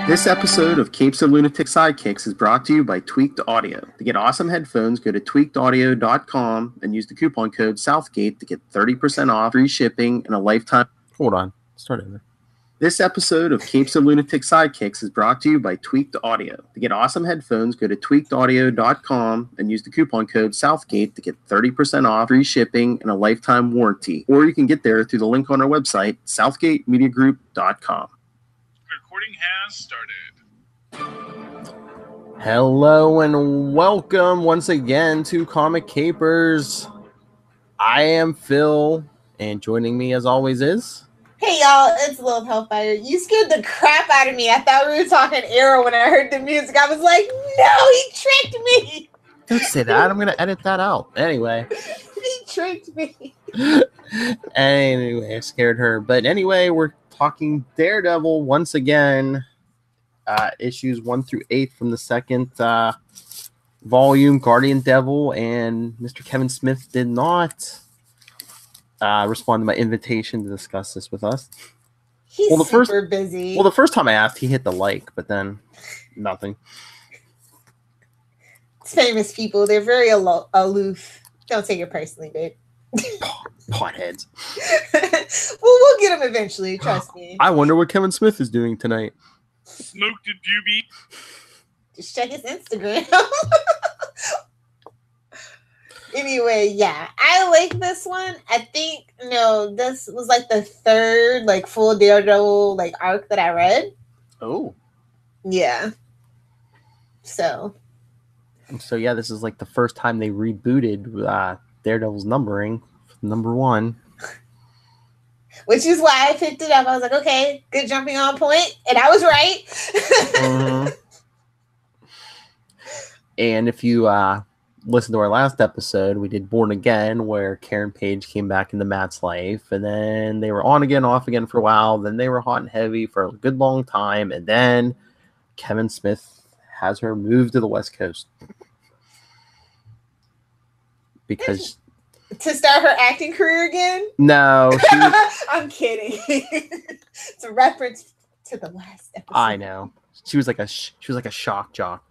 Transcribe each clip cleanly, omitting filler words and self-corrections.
This episode of Capes and Lunatics Sidekicks is brought to you by Tweaked Audio. To get awesome headphones, go to tweakedaudio.com and use the coupon code Southgate to get 30% off, free shipping, and a lifetime... Hold on. Start over. This episode of Capes and Lunatics Sidekicks is brought to you by Tweaked Audio. To get awesome headphones, go to tweakedaudio.com and use the coupon code Southgate to get 30% off, free shipping, and a lifetime warranty. Or you can get there through the link on our website, southgatemediagroup.com. Recording has started. Hello and welcome once again to Comic Capers. I am Phil, and joining me as always is... Hey y'all, it's Lil Hellfire. You scared the crap out of me. I thought we were talking Arrow when I heard the music. I was like, no, he tricked me. Don't say that. I'm going to edit that out. Anyway. He tricked me. Anyway, I scared her. But anyway, we're talking Daredevil once again. Issues 1 through 8 from the second volume, Guardian Devil, and Mr. Kevin Smith did not respond to my invitation to discuss this with us. He's super busy. Well, the first time I asked, he hit the like, but then nothing. It's famous people. They're very aloof. Don't take it personally, babe. Potheads. Well, we'll get him eventually. Trust me. I wonder what Kevin Smith is doing tonight. Smoke did you beat? Just check his Instagram. Anyway, yeah, I like this one. I think, this was like the third full Daredevil arc that I read. Oh. Yeah. So yeah, this is the first time they rebooted Daredevil's numbering, number 1. Which is why I picked it up. I was like, okay, good jumping on point. And I was right. And if you listen to our last episode, we did Born Again, where Karen Page came back into Matt's life, and then they were on again, off again for a while. Then they were hot and heavy for a good long time, and then Kevin Smith has her move to the West Coast because to start her acting career again. No, I'm kidding. It's a reference to the last episode. I know. She was like a shock jock.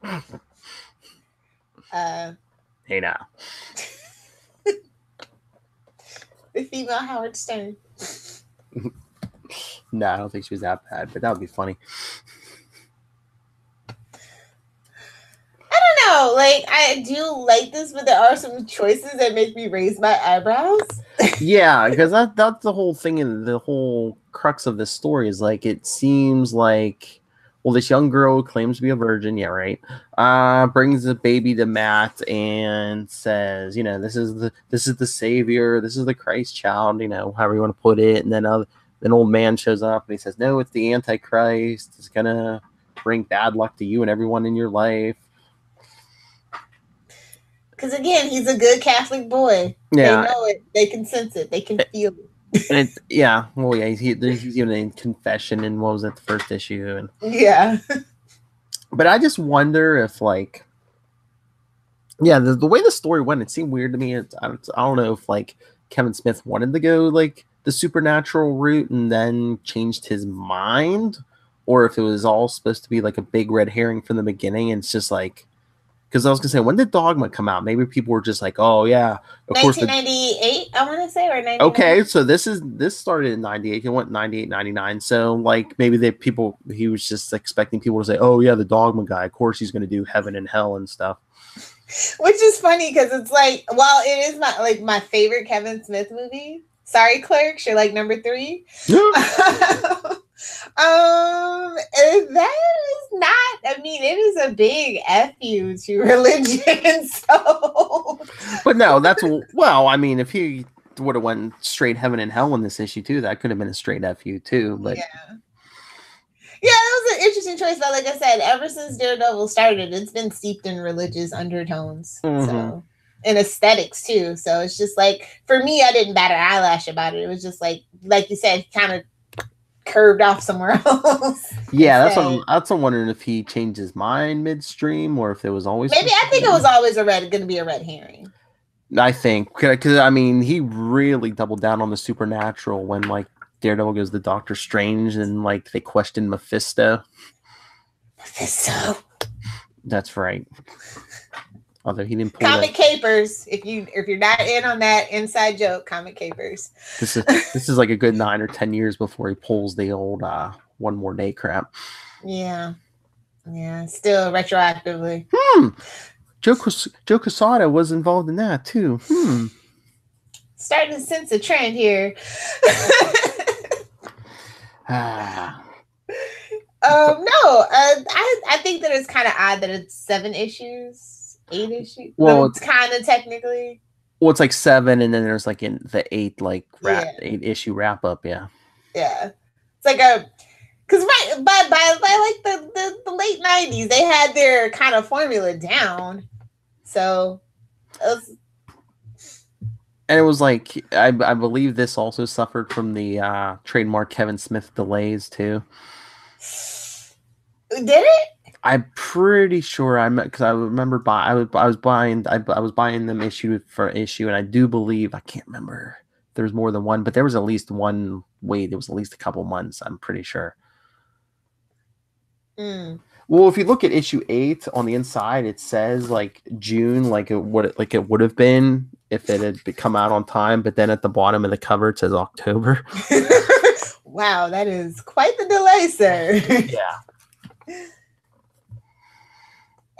Hey now. The female Howard Stern. No, I don't think she was that bad, but that would be funny. I don't know. I do like this, but there are some choices that make me raise my eyebrows. Yeah, because that's the whole thing, and the whole crux of this story is it seems like, well, this young girl claims to be a virgin, yeah, right? Brings the baby to Matt and says, this is the savior, this is the Christ child, however you want to put it. And then an old man shows up and he says, no, it's the Antichrist. It's gonna bring bad luck to you and everyone in your life. Because again, he's a good Catholic boy. Yeah, they know it. They can sense it. They can feel it. And he's even in confession in, what was it, the first issue, and yeah. But I just wonder if the way the story went, it seemed weird to me. I don't know if Kevin Smith wanted to go the supernatural route and then changed his mind, or if it was all supposed to be a big red herring from the beginning, and it's just because I was gonna say, when did Dogma come out? Maybe people were just oh yeah, of 1998, I want to say, or 99. Okay, so this started in 98. It went 98, 99. So maybe he was just expecting people to say, oh yeah, the Dogma guy, of course he's gonna do heaven and hell and stuff. Which is funny because it's while it is my favorite Kevin Smith movie. Sorry, Clerks, you're number 3. That is not. I mean, it is a big F you to religion. So, but no, that's well. I mean, if he would have went straight heaven and hell in this issue too, that could have been a straight F you too. But yeah, that was an interesting choice. But like I said, ever since Daredevil started, it's been steeped in religious undertones. Mm-hmm. So. And aesthetics too. So it's just for me, I didn't bat an eyelash about it. It was just like you said, kind of curved off somewhere else. Yeah, that's what I'm wondering, if he changed his mind midstream, or if it was always maybe. I think it was always going to be a red herring. I think because I mean, he really doubled down on the supernatural when Daredevil goes to Doctor Strange and like they question Mephisto. Mephisto. That's right. Although he didn't pull Comic capers. If you're not in on that inside joke, comic capers. This is like a good 9 or 10 years before he pulls the old one more day crap. Yeah. Still retroactively. Joe Quesada was involved in that too. Starting to sense a trend here. No, I think that it's kind of odd that it's 7 issues, 8 issues. Well, it's kind of technically. Well, it's like 7, and then there's like in the 8 8 issue wrap up. Yeah. It's like because by like the late 90s, they had their kind of formula down. So. And it was like I believe this also suffered from the trademark Kevin Smith delays too. Did it? I'm pretty sure because I remember I was buying them issue for issue, and I do believe I can't remember if there was more than one, but there was at least one wait. It was at least a couple months. I'm pretty sure. Well, if you look at issue 8 on the inside, it says like June, like it would have been if it had come out on time. But then at the bottom of the cover, it says October. Wow, that is quite the delay, sir. Yeah.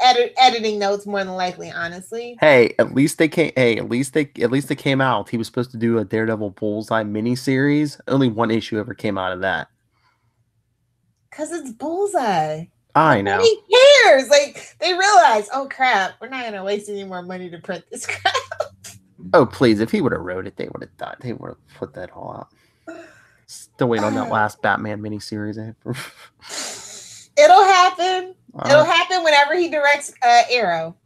Editing notes more than likely, honestly. Hey, at least they came. Hey, at least they came out. He was supposed to do a Daredevil Bullseye miniseries. Only one issue ever came out of that. Cause it's Bullseye. I know. Nobody cares. Like they realize, oh crap, we're not gonna waste any more money to print this crap. Oh please! If he would have wrote it, they would have done. They would have put that all out. Still waiting on that last Batman miniseries. It'll happen. It'll happen whenever he directs Arrow.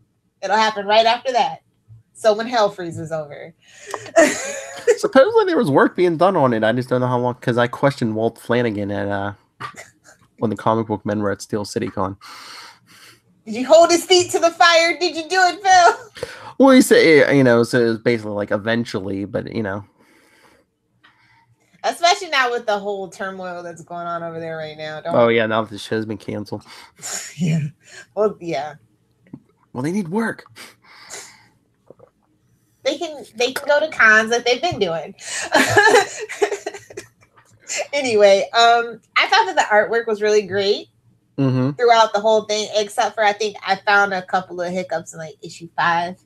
It'll happen right after that. So when Hell freezes over. Supposedly there was work being done on it. I just don't know how long because I questioned Walt Flanagan at when the comic book men were at Steel City Con. Did you hold his feet to the fire? Did you do it, Phil? Well, he said, so it was basically like eventually, but Especially now with the whole turmoil that's going on over there right now. Yeah, now that the show's been canceled. Yeah. Well, yeah. Well, they need work. They can go to cons like they've been doing. Anyway, I thought that the artwork was really great throughout the whole thing, except for I think I found a couple of hiccups in like issue 5.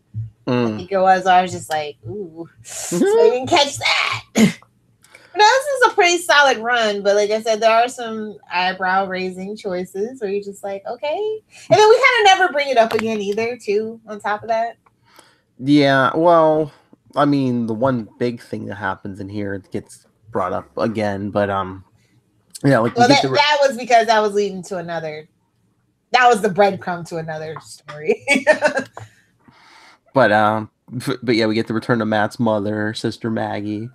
I think it was. I was just like, ooh, so I didn't catch that. No, this is a pretty solid run, but like I said, there are some eyebrow-raising choices where you're just like, okay. And then we kind of never bring it up again either, too, on top of that. Yeah, well, I mean, the one big thing that happens in here, it gets brought up again, but yeah, like that was because that was leading to another. That was the breadcrumb to another story. but yeah, we get the return of Matt's mother, Sister Maggie,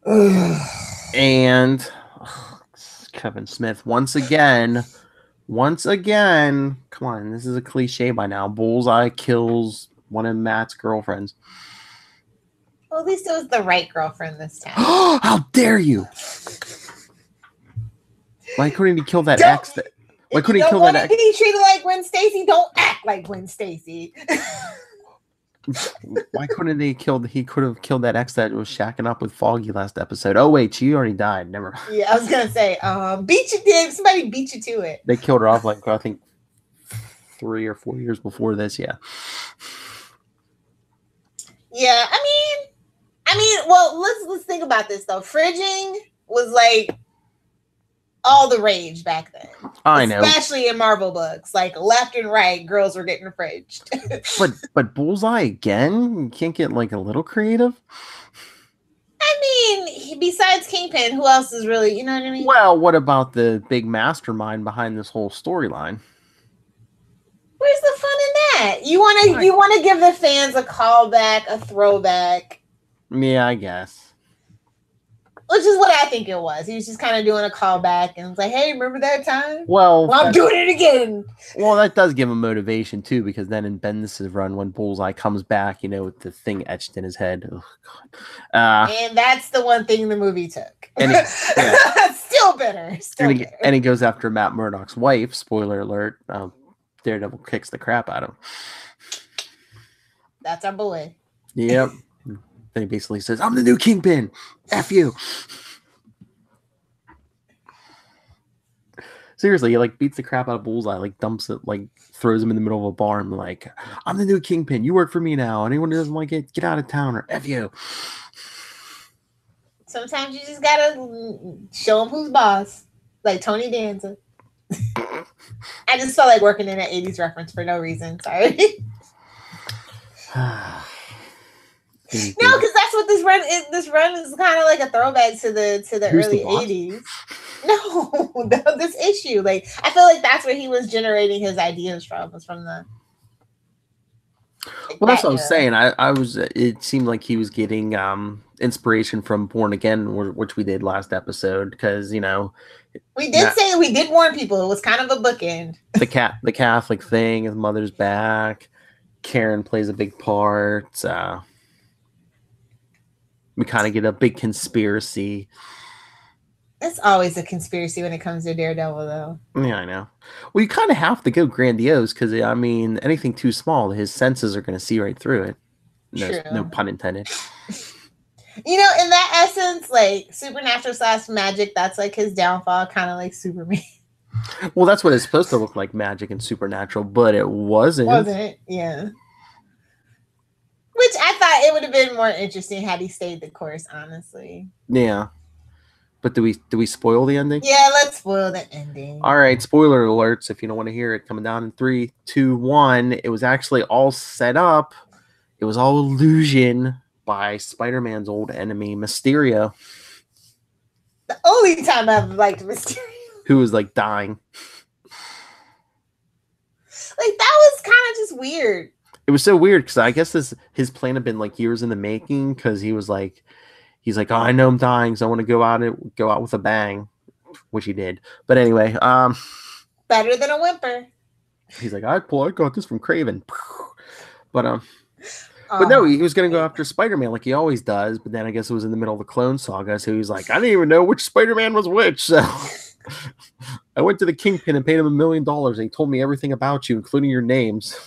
and Kevin Smith once again. Come on, this is a cliche by now. Bullseye kills one of Matt's girlfriends. Well, at least it was the right girlfriend this time. How dare you! Why couldn't he kill that ex? Why couldn't he kill that ex? Be treated like Gwen Stacy. Don't act like Gwen Stacy. Why couldn't he kill? He could have killed that ex that was shacking up with Foggy last episode. Oh wait, she already died. Never mind. Yeah, I was gonna say, beat you, Dave. Somebody beat you to it. They killed her off like I think 3 or 4 years before this. Yeah. Yeah, I mean, well, let's think about this though. Fridging was like all the rage back then. I know, especially in Marvel books, like left and right, girls were getting fridged. but Bullseye again, you can't get like a little creative. I mean, besides Kingpin, who else is really, you know what I mean? Well, what about the big mastermind behind this whole storyline? Where's the fun in that? You want to give the fans a callback, a throwback. Yeah, I guess. Which is what I think it was. He was just kind of doing a callback and was like, hey, remember that time? Well, I'm doing it again. Well, that does give him motivation, too, because then in Bendis' run, when Bullseye comes back, with the thing etched in his head. Oh, God. And that's the one thing the movie took. And Still bitter. And he goes after Matt Murdock's wife. Spoiler alert. Daredevil kicks the crap out of him. That's our boy. Yep. Then he basically says, I'm the new Kingpin. F you. Seriously, he beats the crap out of Bullseye, dumps it, throws him in the middle of a bar and I'm the new Kingpin. You work for me now. Anyone who doesn't like it, get out of town or F you. Sometimes you just gotta show him who's boss. Like Tony Danza. I just felt like working in an 80s reference for no reason. Sorry. No, because that's what this run is. This run is kind of like a throwback to the early 80s. No, this issue. I feel like that's where he was generating his ideas from. Was from the. Well, that's what I'm saying. I was. It seemed like he was getting inspiration from Born Again, which we did last episode, because we did say we did warn people. It was kind of a bookend. The Catholic thing. His mother's back. Karen plays a big part. We kind of get a big conspiracy. It's always a conspiracy when it comes to Daredevil, though. Yeah, I know. Well, you kind of have to go grandiose because, anything too small, his senses are going to see right through it. No pun intended. In that essence, supernatural / magic, that's his downfall, kind of like Superman. Well, that's what it's supposed to look like, magic and supernatural, but it wasn't. Wasn't, yeah. Which I thought it would have been more interesting had he stayed the course, honestly. Yeah. But do we spoil the ending? Yeah, let's spoil the ending. All right, spoiler alerts if you don't want to hear it. Coming down in 3, 2, 1. It was actually all set up. It was all illusion by Spider-Man's old enemy, Mysterio. The only time I've liked Mysterio. Who was dying. That was kind of just weird. It was so weird because I guess his plan had been years in the making, because he was he's like, oh, I know I'm dying, so I want to go out with a bang, which he did. But anyway, better than a whimper. He's like, I got this from Craven. But no, he was gonna go after Spider-Man like he always does. But then I guess it was in the middle of the Clone Saga, so he's like, I didn't even know which Spider-Man was which. So I went to the Kingpin and paid him $1 million, and he told me everything about you, including your names.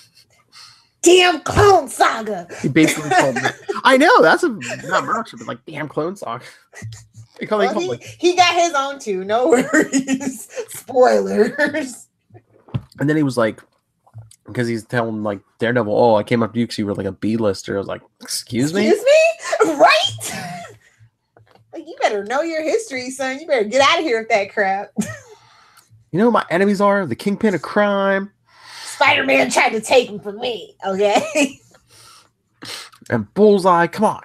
Damn Clone Saga. He basically told me. I know, that's not much, but damn Clone Saga. He got his own too. No worries. Spoilers. And then he was because he's telling Daredevil, oh, I came up to you because you were a B-lister. I was like, excuse me? Excuse me? Right? You better know your history, son. You better get out of here with that crap. You know who my enemies are? The Kingpin of Crime. Spider-Man tried to take him from me, okay? And Bullseye, come on.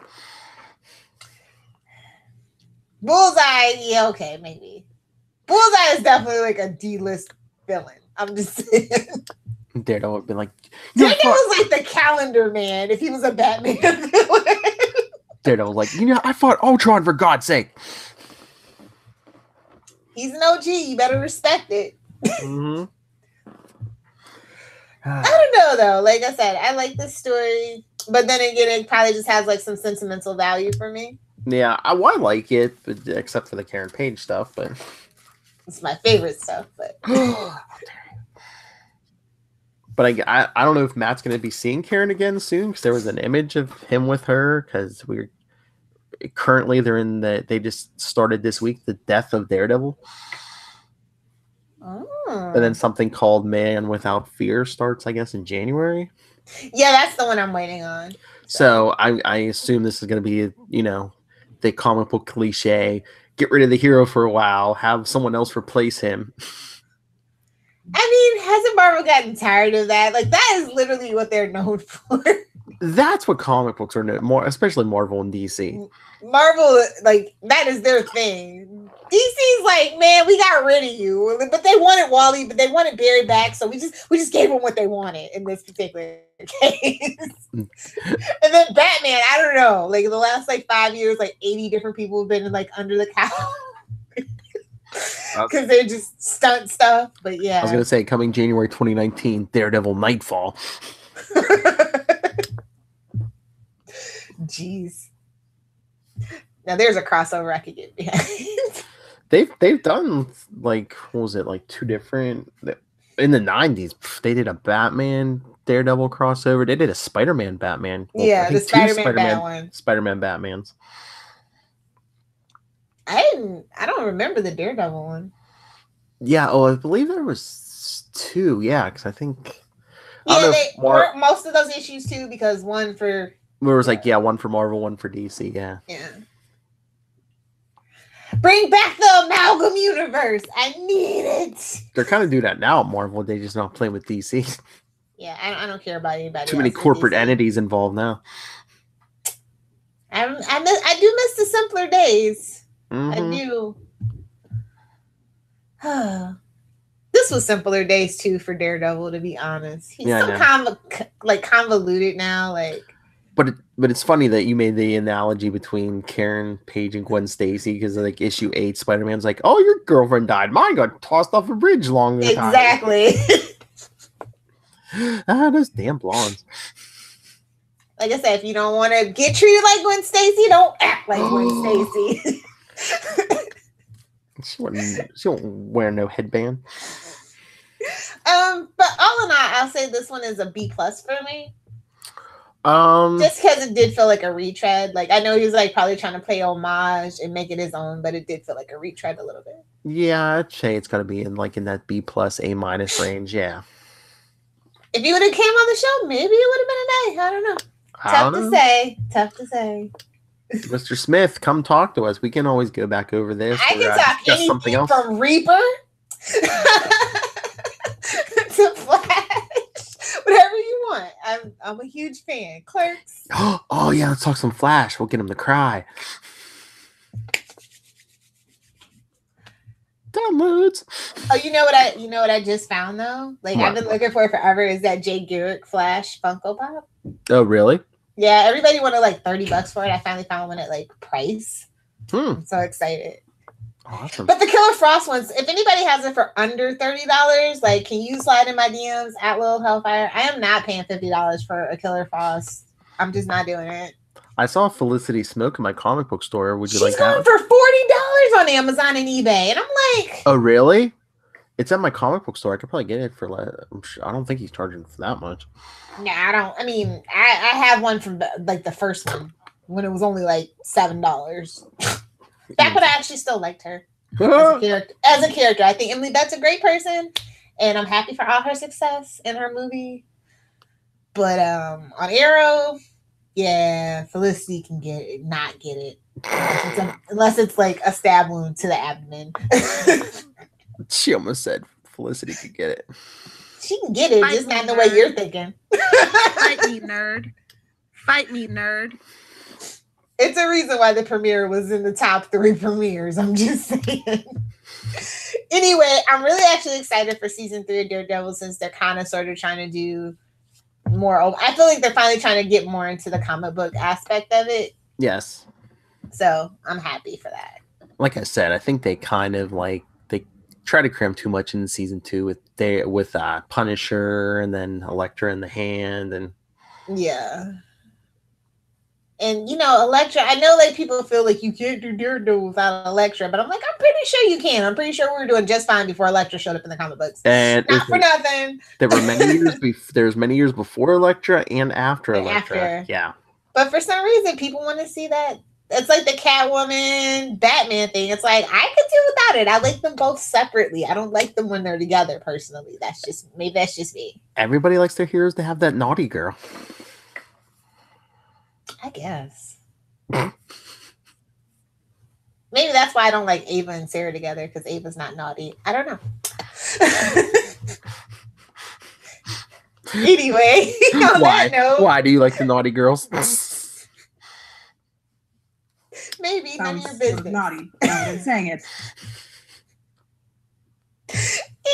Bullseye, yeah, okay, maybe. Bullseye is definitely a D-list villain. I'm just saying. Daredevil would be Daredevil was the calendar man if he was a Batman villain. Daredevil was I fought Ultron for God's sake. He's an OG. You better respect it. Mm-hmm. I don't know, though. Like I said, I like this story. But then again, it probably just has some sentimental value for me. Yeah, I like it, but except for the Karen Page stuff. But it's my favorite stuff. But But I don't know if Matt's going to be seeing Karen again soon, because there was an image of him with her, because they just started this week the death of Daredevil. Oh. And then something called Man Without Fear starts, I guess, in January. Yeah, that's the one I'm waiting on. So I assume this is going to be, the comic book cliche, get rid of the hero for a while, have someone else replace him. I mean, hasn't Marvel gotten tired of that? That is literally what they're known for. That's what comic books are known more, especially Marvel and DC. Marvel, that is their thing. DC's man, we got rid of you, but they wanted Wally, but they wanted Barry back, so we just gave them what they wanted in this particular case. And then Batman, I don't know. Like the last 5 years, 80 different people have been under the couch. Because they're just stunt stuff. But yeah. I was gonna say coming January 2019, Daredevil Nightfall. Jeez. Now there's a crossover I could get behind. They've done what was it, two different in the 90s. They did a Batman Daredevil crossover. They did a Spider-Man Batman. Yeah, the Spider-Man one. Spider-Man Batmans. I don't remember the Daredevil one. Yeah, I believe there was 2. Yeah, because I think most of those issues too, because one for there was one for Marvel, one for DC. Yeah. Yeah. Bring back the amalgam universe. I need it. They're kind of doing that now at Marvel. They just not playing with DC. Yeah, I don't care about anybody. Too many corporate entities involved now. I do miss the simpler days. Mm-hmm. I do. This was simpler days too for Daredevil, to be honest. He's convoluted now, But it's funny that you made the analogy between Karen Page and Gwen Stacy, because issue 8, Spider-Man's oh, your girlfriend died. Mine got tossed off a bridge long ago. Exactly. Those damn blondes. Like I said, if you don't want to get treated like Gwen Stacy, don't act like Gwen Stacy. She won't wear no headband. But all in all, I'll say this one is a B+ for me. Just because it did feel like a retread. I know he was probably trying to play homage and make it his own, but it did feel like a retread a little bit. Yeah, I'd say it's got to be in that B+, A- range. Yeah. If you would have came on the show, maybe it would have been an A. I don't know. Tough to say. Mr. Smith, come talk to us. We can always go back over this. I can talk anything from Reaper to Flash, whatever you want. I'm a huge fan. Clerks. Oh yeah, let's talk some Flash. We'll get him to cry. Downloads. Oh, you know what I just found though? I've been looking for it forever. Is that Jay Garrick Flash Funko Pop? Oh really? Yeah, everybody wanted $30 for it. I finally found one at price. I'm so excited. Awesome. But the Killer Frost ones, if anybody has it for under $30, can you slide in my DMs at Lil Hellfire? I am not paying $50 for a Killer Frost. I'm just not doing it. I saw Felicity Smoke in my comic book store. Would you She's like that? She's going for $40 on Amazon and eBay. And I'm like... Oh, really? It's at my comic book store. I could probably get it for I don't think he's charging for that much. No, I don't. I mean, I have one from the first one when it was only $7. Back when I actually still liked her as a character. I think Emily Bett's a great person, and I'm happy for all her success in her movie. But on Arrow, yeah, Felicity can not get it unless it's a stab wound to the abdomen. She almost said Felicity could get it. She can get it, just not the way you're thinking. Fight me, nerd. Fight me, nerd. It's a reason why the premiere was in the top 3 premieres. I'm just saying. Anyway, I'm really actually excited for season 3 of Daredevil, since they're kind of sort of trying to do more. I feel like they're finally trying to get more into the comic book aspect of it. Yes. So I'm happy for that. Like I said, I think they kind of they try to cram too much in season 2 with Punisher and then Elektra in the hand and yeah. And Elektra, I know people feel you can't do Daredevil without Elektra, but I'm I'm pretty sure you can. I'm pretty sure we were doing just fine before Elektra showed up in the comic books. And not for nothing. There were many years there's many years before Elektra and after Elektra. Yeah. But for some reason people want to see that. It's like the Catwoman Batman thing. It's I could do without it. I like them both separately. I don't like them when they're together personally. That's just me. Everybody likes their heroes to have that naughty girl. I guess. Maybe that's why I don't like Ava and Sarah together, because Ava's not naughty. I don't know. Anyway, on that note, why do you like the naughty girls? Maybe none of your business. Naughty. I'm saying it.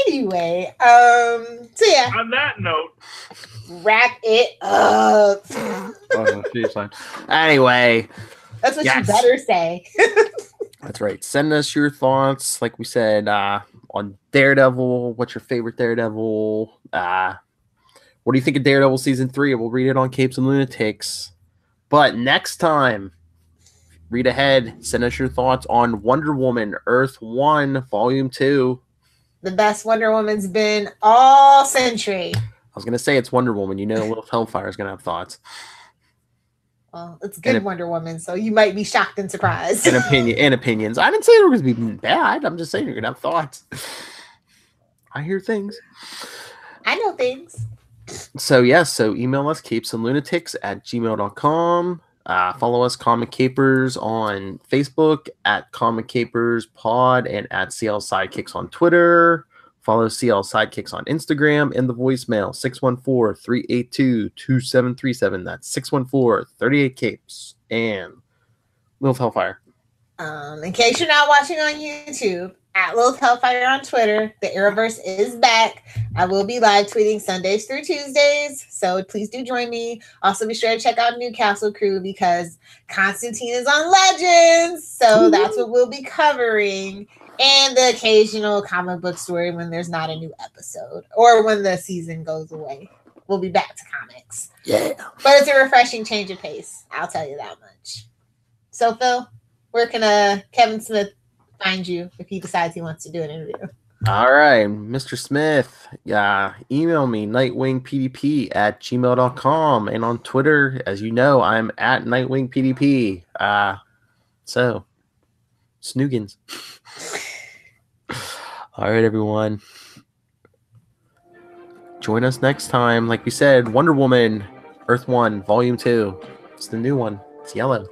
Anyway, so yeah. On that note, Wrap it up. Oh, she's fine. Anyway, That's what you yes. better say. That's right. Send us your thoughts, like we said, on Daredevil. What's your favorite Daredevil? What do you think of Daredevil season 3? We'll read it on Capes and Lunatics. But next time, read ahead. Send us your thoughts on Wonder Woman Earth 1 Volume 2. The best Wonder Woman's been all century. I was going to say it's Wonder Woman. You know, Little Hellfire is going to have thoughts. Well, it's good Wonder Woman, so you might be shocked and surprised. And opinions. I didn't say they were going to be bad. I'm just saying you're going to have thoughts. I hear things. I know things. So, yes. So, email us, capesandlunatics@gmail.com. Follow us, Comic Capers, on Facebook, at Comic Capers Pod, and at CL Sidekicks on Twitter. Follow CL Sidekicks on Instagram, and the voicemail, 614-382-2737. That's 614-38-CAPES. And Little Hellfire. In case you're not watching on YouTube, at Little Hellfire on Twitter, the Arrowverse is back. I will be live tweeting Sundays through Tuesdays, so please do join me. Also, be sure to check out Newcastle Crew because Constantine is on Legends, so that's what we'll be covering. And the occasional comic book story when there's not a new episode or when the season goes away. We'll be back to comics. Yeah. But it's a refreshing change of pace. I'll tell you that much. So, Phil, where can Kevin Smith find you if he decides he wants to do an interview? All right, Mr. Smith. Email me, nightwingpdp@gmail.com. And on Twitter, as you know, I'm at nightwingpdp. So, snoogans. All right, everyone. Join us next time. Like we said, Wonder Woman, Earth 1, Volume 2. It's the new one. It's yellow.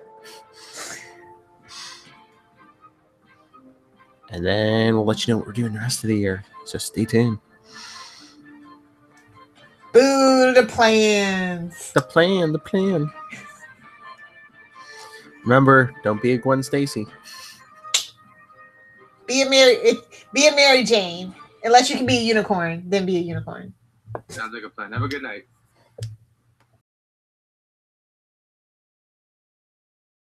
And then we'll let you know what we're doing the rest of the year. So stay tuned. Boo the plans. The plan. Remember, don't be a Gwen Stacy. Be a Mary Jane. Unless you can be a unicorn, then be a unicorn. Sounds like a plan. Have a good night.